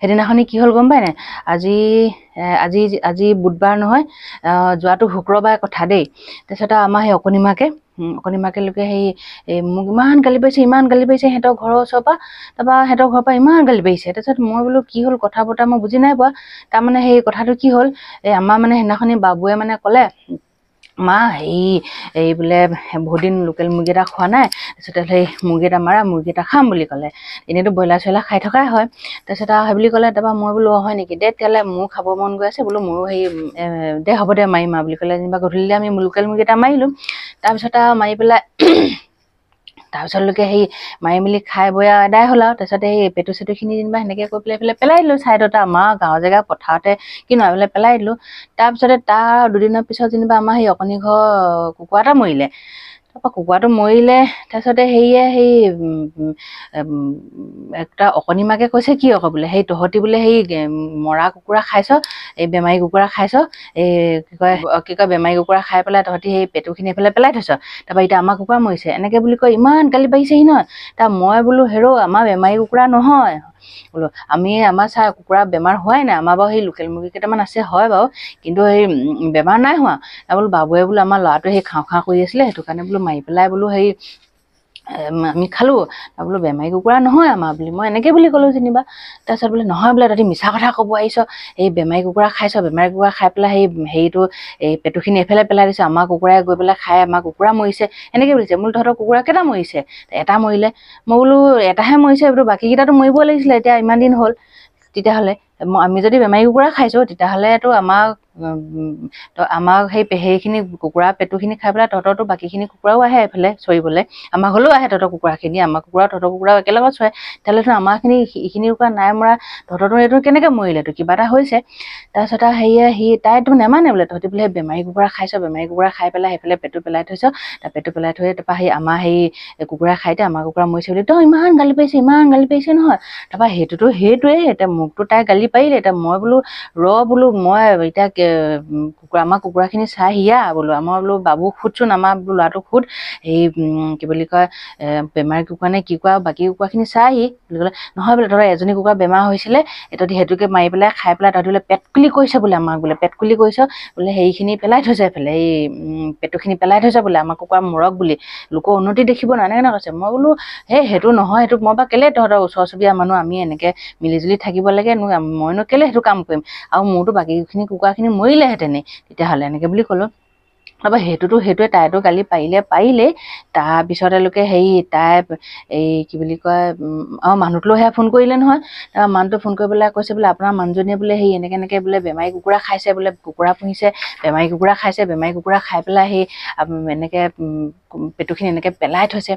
সেইদিনাখনি কি হ'ল গম পাই নাই আজি আজি আজি বুধবাৰ নহয় যোৱাটো শুক্ৰবাৰ কথা দেই তাৰপিছত আমাৰ সেই অকণিমাকে লোকে সেই মোক ইমান গালি পাৰিছে সিহঁতৰ ঘৰৰ ওচৰৰ পৰা তাৰপৰা সিহঁতৰ ঘৰৰ পৰা ইমান গালি পাৰিছে তাৰপিছত মই বোলো কি হ'ল কথা বতৰা মই বুজি নাই পোৱা তাৰমানে সেই কথাটো কি হ'ল আমাৰ মানে সেইদিনাখনি বাবুৱে মানে ক'লে মা এই বোলে বহুত দিন লোকেল মুৰ্গী এটা খোৱা নাই তাৰপিছতে সেই মুৰ্গী এটা মাৰা মুৰ্গী এটা খাম বুলি ক'লে এনেইতো ব্ৰইলাৰ চইলাৰ খাই থকাই হয় তাৰপিছত সেই বুলি ক'লে তাৰপৰা মই বোলো হয় নেকি দে তেতিয়াহ'লে মোৰ খাব মন গৈ আছে বোলো মোৰো দে হ'ব দে মাৰিম বুলি ক'লে যেনিবা গধূলিলে আমি লোকেল মুৰ্গী এটা মাৰিলোঁ তাৰপিছত মাৰি পেলাই তাৰপিছতলৈকে মাৰি মেলি খাই বৈ আদায় হ'ল আৰু তাৰপিছত পেটু চেটুখিনি যেনিবা সেনেকৈ কৰি পেলাই দিলোঁ ছাইডতে আমাৰ গাঁৱৰ জেগা পথাৰতে কিনো পেলাই দিলোঁ তাৰপিছতে তাৰ দুদিনৰ পিছত যেনিবা আমাৰ অকণি ঘৰ কুকুৰা এটা মৰিলে তাৰপৰা কুকুৰাটো মৰিলে তাৰপিছতে একটা অকণিমাকে কৈছে কি আকৌ বোলে তহঁতি বোলে মৰা কুকুৰা খাইছ বেমাৰী কুকুৰা খাইছ কি কয় বেমাৰী কুকুৰা খাই পেলাই তহঁতি পেটুখিনি এইফালে পেলাই থৈছ তাৰপৰা এতিয়া আমাৰ কুকুৰা মৰিছে এনেকৈ বুলি কয় ইমান গালি পাৰিছেহি নহয় মই বোলো আমাৰ বেমাৰী কুকুৰা নহয় বোলো আমাৰ কুকুৰা বেমাৰ হোৱাই নাই আমাৰ বাৰু লোকেল মুৰ্গী কেইটামান আছে হয় বাৰু কিন্তু বেমাৰ নাই হোৱা বোলো বাবুৱে বোলো আমাৰ ল'ৰাটোৱে খাওঁ কৰি আছিলে সেইটো কাৰণে বোলো মাৰি পেলাই বোলো আমি খালোঁ বোলো বেমাৰী কুকুৰা নহয় আমাৰ বুলি মই এনেকৈ বুলি ক'লোঁ যেনিবা তাৰপিছত বোলে নহয় বোলে তহঁতি মিছা কথা ক'ব আহিছ বেমাৰী কুকুৰা খাইছ বেমাৰী কুকুৰা খাই পেলাই পেটুখিনি এইফালে পেলাই দিছ আমাৰ কুকুৰাই গৈ পেলাই খাই আমাৰ কুকুৰা মৰিছে এনেকৈ বুলিছে বোলো তহঁতৰ কুকুৰা কেইটা মৰিছে এটা মৰিলে মই বোলো এটাহে মৰিছে বোলো বাকীকেইটাতো মৰিব লাগিছিলে এতিয়া ইমান দিন হ'ল তেতিয়াহ'লে আমি যদি বেমাৰী কুকুৰা খাইছোঁ তেতিয়াহ'লেতো আমাক সেইখিনি কুকুৰা পেটুখিনি খাই পেলাই তহঁতৰতো বাকীখিনি কুকুৰাও আহে এইফালে চৰিবলৈ আমাৰ ঘৰলৈও আহে তহঁতৰ কুকুৰাখিনি আমাৰ তহঁতৰ কুকুৰাও একেলগত চৰে তেতিয়াহ'লেতো আমাৰখিনি এইখিনি কুকুৰা নাই মৰা তহঁতৰতো এইটো কেনেকৈ মৰিলেতো কিবা এটা হৈছে তাৰপিছত তাইতো নেমানে বোলে তহঁতি বোলে বেমাৰী কুকুৰা খাইছ বেমাৰী কুকুৰা খাই পেলাই সেইফালে পেটু পেলাই থৈছ পেটু পেলাই থৈ তাৰপৰা আমাৰ কুকুৰা খাইতে আমাৰ কুকুৰা মৰিছে বুলি তই ইমান গালি পাৰিছে নহয় তাৰপৰা সেইটোৱে এতিয়া মোকতো তাই গালি পাৰিলে এতিয়া মই বোলো বোলো মই এতিয়া আমাৰ কুকুৰাখিনি চাই হিয়া বোলো আমাৰ বোলো বাবুক সোধচোন আমাৰ বোলো ল'ৰাটোক সোধ কি বুলি কয় বেমাৰী কুকুৰা নে কি কুকুৰা বাকী কুকুৰাখিনি চাইহি বুলি ক'লে নহয় বোলে তহঁতৰ এজনী কুকুৰা বেমাৰ হৈছিলে তহঁতি সেইটোকে মাৰি পেলাই খাই পেলাই তহঁতি বোলে পেটকুলি কৰিছে বোলে আমাক বোলে পেটকুলি কৰিছ বোলে সেইখিনি পেলাই থৈছে এইফালে পেটুখিনি পেলাই থৈছে বোলে আমাৰ কুকুৰা মৰক বুলি লোকৰ উন্নতি দেখিব নাই এনেকৈ কৈছে মই বোলো সেইটো নহয় সেইটো মই বা কেলে তহঁতৰ ওচৰ চুবুৰীয়া মানুহ আমি এনেকৈ মিলিজুলি থাকিব লাগে মইনো কেলে সেইটো কাম কৰিম আৰু মোৰতো বাকীখিনি কুকুৰাখিনি মৰিলেহেঁতেনে তেতিয়াহ'লে এনেকৈ বুলি ক'লোঁ তাৰপৰা সেইটোৱে তাইতো গালি পাৰিলেই তাৰপিছতেলোকে তাই কি বুলি কয় মানুহটোলৈও ফোন কৰিলে নহয় তাৰপৰা মানুহটো ফোন কৰি পেলাই কৈছে বোলে আপোনাৰ মানুহজনীয়ে বোলে এনেকৈ বোলে বেমাৰী কুকুৰা খাইছে বোলে কুকুৰা পুহিছে বেমাৰী কুকুৰা খাইছে বেমাৰী কুকুৰা খাই পেলাই এনেকৈ পেটুখিনি এনেকৈ পেলাই থৈছে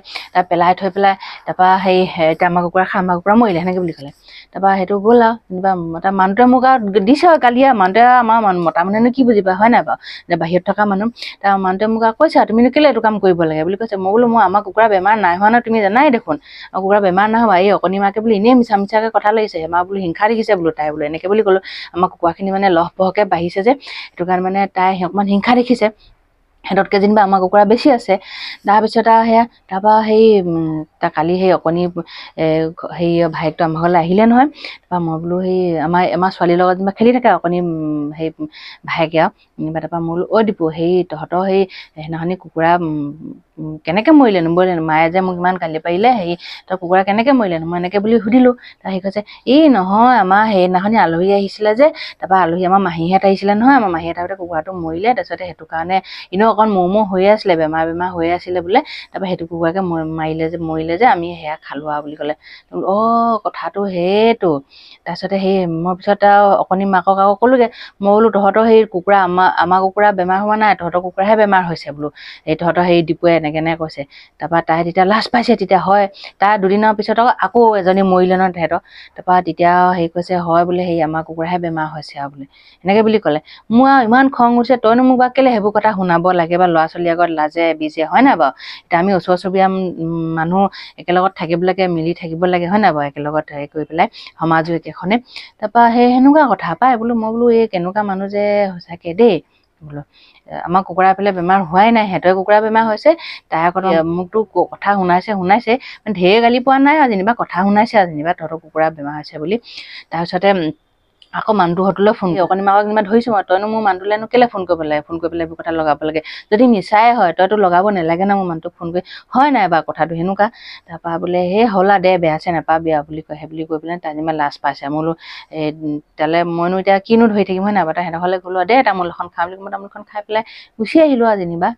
পেলাই থৈ পেলাই তাৰপৰা এতিয়া আমাৰ কুকুৰা মৰিলে সেনেকৈ বুলি ক'লে তাৰপৰা সেইটো গ'ল আৰু যেনিবা তাৰ মানুহটোৱে মোক আৰু দিছে আৰু গালি আৰু মানুহটোৱে আমাৰ মতা মানুহেনো কি বুজি পায় হয় নাই বাৰু যে বাহিৰত থকা মানুহ তাৰ মানুহটোৱে মোক আৰু কৈছে আৰু তুমিনো কেলে এইটো কাম কৰিব লাগে বুলি কৈছে মই বোলো আমাৰ কুকুৰা বেমাৰ নাই হোৱা নহয় তুমি জানাই দেখোন কুকুৰা বেমাৰ নাই হোৱা অকণিমাকে বোলো এনেই মিছাকে কথা লাগিছে আমাৰ বোলো হিংসা দেখিছে বোলো তাই বোলো এনেকৈ বুলি ক'লোঁ আমাৰ কুকুৰাখিনি মানে লহপহকৈ বাঢ়িছে যে সেইটো কাৰণে মানে তাই অকণমান হিংসা দেখিছে সিহঁততকৈ যেনিবা আমাৰ কুকুৰা বেছি আছে তাৰপিছত আৰু তাৰপৰা কালি অকণি ভায়েকটো আমাৰ ঘৰলৈ আহিলে নহয় তাৰপৰা মই বোলো আমাৰ ছোৱালীৰ লগত যেনিবা খেলি থাকে অকণি ভায়েকে আৰু তাৰপৰা মই বোলো দীপু তহঁতৰ সেইদিনাখনি কুকুৰা কেনেকৈ মৰিলেনো মায়ে যে মোক ইমান গালি পাৰিলে তই কুকুৰা কেনেকৈ মৰিলেনো মই এনেকৈ বুলি সুধিলোঁ তাৰ কৈছে নহয় আমাৰ সেইদিনাখনি আলহী আহিছিলে যে তাৰপৰা আমাৰ মাহীহঁত আহিছিলে নহয় আমাৰ মাহীহঁত আগতে কুকুৰাটো মৰিলে তাৰপিছতে সেইটো কাৰণে এনেও অকণ মৌ হৈয়ে আছিলে বেমাৰ হৈয়ে আছিলে বোলে তাৰপৰা সেইটো কুকুৰাকে মৰিলে যে আমি সেয়া খালোঁ আৰু বুলি ক'লে কথাটো সেইটো তাৰপিছতে মই পিছত আৰু অকণি মাকক আৰু ক'লোগৈ মই বোলো তহঁতৰ কুকুৰা আমাৰ কুকুৰা বেমাৰ হোৱা নাই তহঁতৰ কুকুৰাহে বেমাৰ হৈছে বোলো তহঁতৰ দীপুৱে এনেকৈ কৈছে তাৰপৰা তাই তেতিয়া লাজ পাইছে তেতিয়া হয় তাৰ দুদিনৰ পিছত আকৌ এজনী মৰিলে নহয় তেহেঁতৰ তাৰপৰা তেতিয়া কৈছে হয় বোলে আমাৰ কুকুৰাহে বেমাৰ হৈছে আৰু বোলে এনেকৈ বুলি ক'লে মোৰ আৰু ইমান খং উঠিছে তইনো মোক বা কেলে সেইবোৰ কথা শুনাব লাগে বা ল'ৰা ছোৱালীৰ আগত লাজে বিজে হয় নাই বাৰু এতিয়া আমি ওচৰ চুবুৰীয়া মানুহ একেলগত থাকিব লাগে মিলি থাকিব লাগে হয় নাই বাৰু একেলগত কৰি পেলাই সমাজো একেখনে তাৰপৰা সেনেকুৱা কথা পাই বোলো মই বোলো কেনেকুৱা মানুহ যে সঁচাকৈ দেই বোলো আমাৰ কুকুৰা এফালে বেমাৰ হোৱাই নাই, সিহঁতৰ কুকুৰা বেমাৰ হৈছে, তাই আকৌ মোকতো কথা শুনাইছে ঢেৰ গালি পোৱা নাই আৰু যেনিবা কথা শুনাইছে আৰু যেনিবা তহঁতৰ কুকুৰা বেমাৰ হৈছে বুলি। তাৰপিছতে আকৌ মানুহটোহঁতলৈ ফোন অকণি মাকক যেনিবা ধৰিছোঁ মই, তইনো মোৰ মানুহটোলৈনো কেলৈ ফোন কৰিব লাগে, ফোন কৰি পেলাই এইবোৰ কথা লগাব লাগে, যদি মিছাই হয় তইতো লগাব নালাগে ন মোৰ মানুহটোক ফোন কৰি, হয় নাই বাৰু কথাটো সেনেকুৱা। তাৰপৰা বোলে সেই হ'লা দে বেয়া চেয়া নাপাবি আৰু বুলি কয়, সেই বুলি কৈ পেলাই তাই যেনিবা লাজ পাইছে। মই বোলো তালৈ মইনো এতিয়া কিনো ধৰি থাকিম হয় নাই বাৰু, সিহঁতৰ ঘৰলৈ গ'লো দে তামোল এখন খাওঁ বুলি মই তামোলখন খাই পেলাই গুচি আহিলোঁ আৰু যেনিবা।